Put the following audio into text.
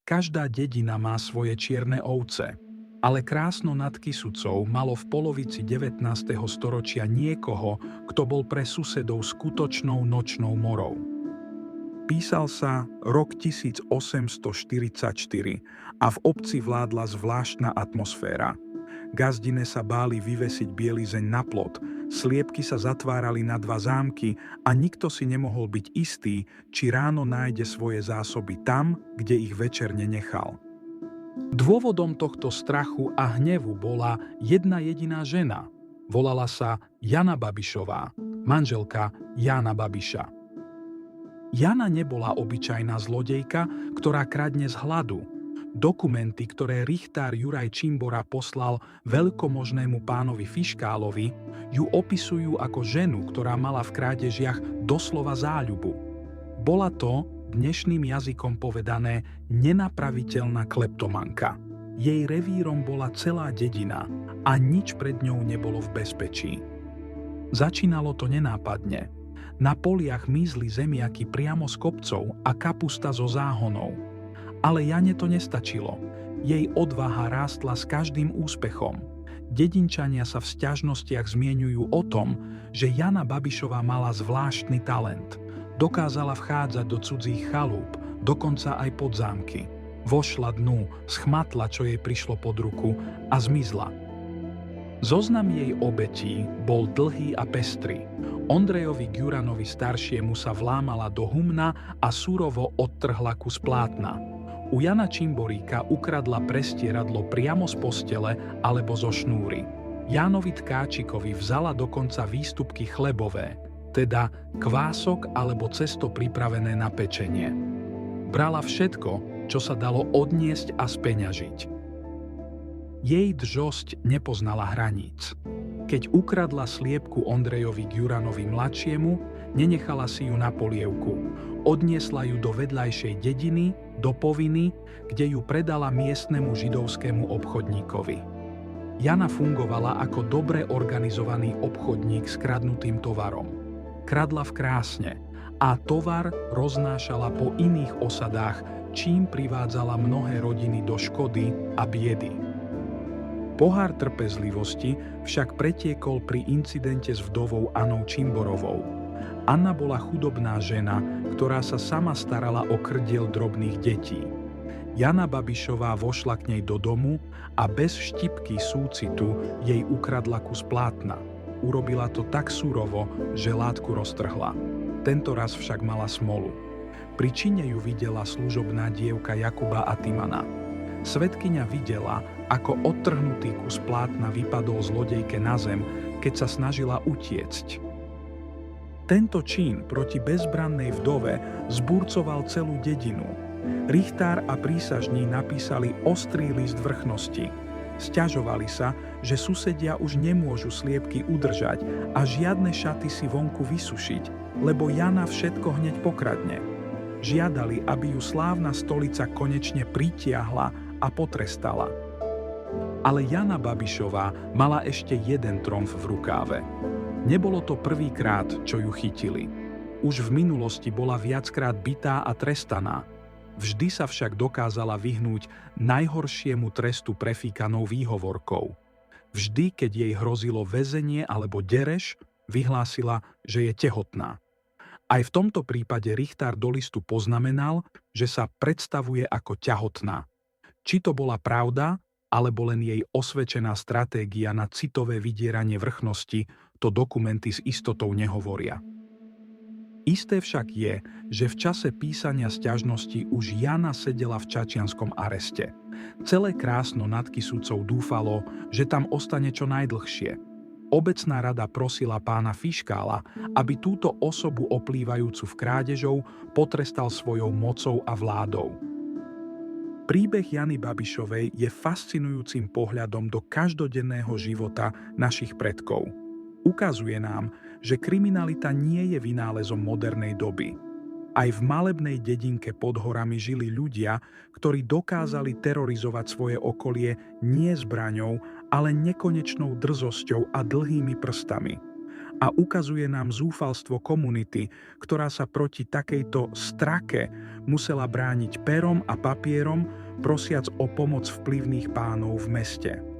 Každá dedina má svoje čierne ovce, ale Krásno nad Kysucou malo v polovici 19. storočia niekoho, kto bol pre susedov skutočnou nočnou morou. Písal sa rok 1844 a v obci vládla zvláštna atmosféra. Gazdine sa báli vyvesiť bielizeň na plot, sliepky sa zatvárali na dva zámky a nikto si nemohol byť istý, či ráno nájde svoje zásoby tam, kde ich večerne nechal. Dôvodom tohto strachu a hnevu bola jedna jediná žena. Volala sa Jana Babišová, manželka Jána Babiša. Jana nebola obyčajná zlodejka, ktorá kradne z hladu. Dokumenty, ktoré richtár Juraj Čimbora poslal veľkomožnému pánovi Fiškálovi, ju opisujú ako ženu, ktorá mala v krádežiach doslova záľubu. Bola to, dnešným jazykom povedané, nenapraviteľná kleptomanka. Jej revírom bola celá dedina a nič pred ňou nebolo v bezpečí. Začínalo to nenápadne. Na poliach mízli zemiaky priamo z kopcov a kapusta zo záhonov. Ale Jane to nestačilo. Jej odvaha rástla s každým úspechom. Dedinčania sa v sťažnostiach zmieňujú o tom, že Jana Babišová mala zvláštny talent. Dokázala vchádzať do cudzích chalúp, dokonca aj pod zámky. Vošla dnu, schmatla, čo jej prišlo pod ruku a zmizla. Zoznam jej obetí bol dlhý a pestrý. Ondrejovi Gjuranovi staršiemu sa vlámala do humna a surovo odtrhla kus plátna. U Jana Čimboríka ukradla prestieradlo priamo z postele alebo zo šnúry. Jánovi Tkáčikovi vzala dokonca výstupky chlebové, teda kvások alebo cesto pripravené na pečenie. Brala všetko, čo sa dalo odniesť a speňažiť. Jej džosť nepoznala hraníc. Keď ukradla sliepku Ondrejovi Gjuranovi mladšiemu, nenechala si ju na polievku. Odniesla ju do vedľajšej dediny, do Poviny, kde ju predala miestnemu židovskému obchodníkovi. Jana fungovala ako dobre organizovaný obchodník s kradnutým tovarom. Kradla v Krásne a tovar roznášala po iných osadách, čím privádzala mnohé rodiny do škody a biedy. Pohár trpezlivosti však pretiekol pri incidente s vdovou Annou Čimborovou. Anna bola chudobná žena, ktorá sa sama starala o krdiel drobných detí. Jana Babišová vošla k nej do domu a bez štipky súcitu jej ukradla kus plátna. Urobila to tak surovo, že látku roztrhla. Tento raz však mala smolu. Pri čine ju videla služobná dievka Jakuba Atimana. Svedkyňa videla, ako odtrhnutý kus plátna vypadol zlodejke na zem, keď sa snažila utiecť. Tento čin proti bezbrannej vdove zburcoval celú dedinu. Richtár a prísažní napísali ostrý list vrchnosti. Sťažovali sa, že susedia už nemôžu sliepky udržať a žiadne šaty si vonku vysušiť, lebo Jana všetko hneď pokradne. Žiadali, aby ju slávna stolica konečne pritiahla a potrestala. Ale Jana Babišová mala ešte jeden tromf v rukáve. Nebolo to prvýkrát, čo ju chytili. Už v minulosti bola viackrát bitá a trestaná. Vždy sa však dokázala vyhnúť najhoršiemu trestu prefíkanou výhovorkou. Vždy, keď jej hrozilo väzenie alebo dereš, vyhlásila, že je tehotná. Aj v tomto prípade richtár do listu poznamenal, že sa predstavuje ako ťahotná. Či to bola pravda, alebo len jej osvedčená stratégia na citové vydieranie vrchnosti, to dokumenty s istotou nehovoria. Isté však je, že v čase písania sťažnosti už Jana sedela v čačianskom areste. Celé Krásno nad Kysucou dúfalo, že tam ostane čo najdlhšie. Obecná rada prosila pána Fiškála, aby túto osobu oplývajúcu v krádežou potrestal svojou mocou a vládou. Príbeh Jany Babišovej je fascinujúcim pohľadom do každodenného života našich predkov. Ukazuje nám, že kriminalita nie je vynálezom modernej doby. Aj v malebnej dedinke pod horami žili ľudia, ktorí dokázali terorizovať svoje okolie nie zbraňou, ale nekonečnou drzosťou a dlhými prstami. A ukazuje nám zúfalstvo komunity, ktorá sa proti takejto strake musela brániť perom a papierom, prosiac o pomoc vplyvných pánov v meste.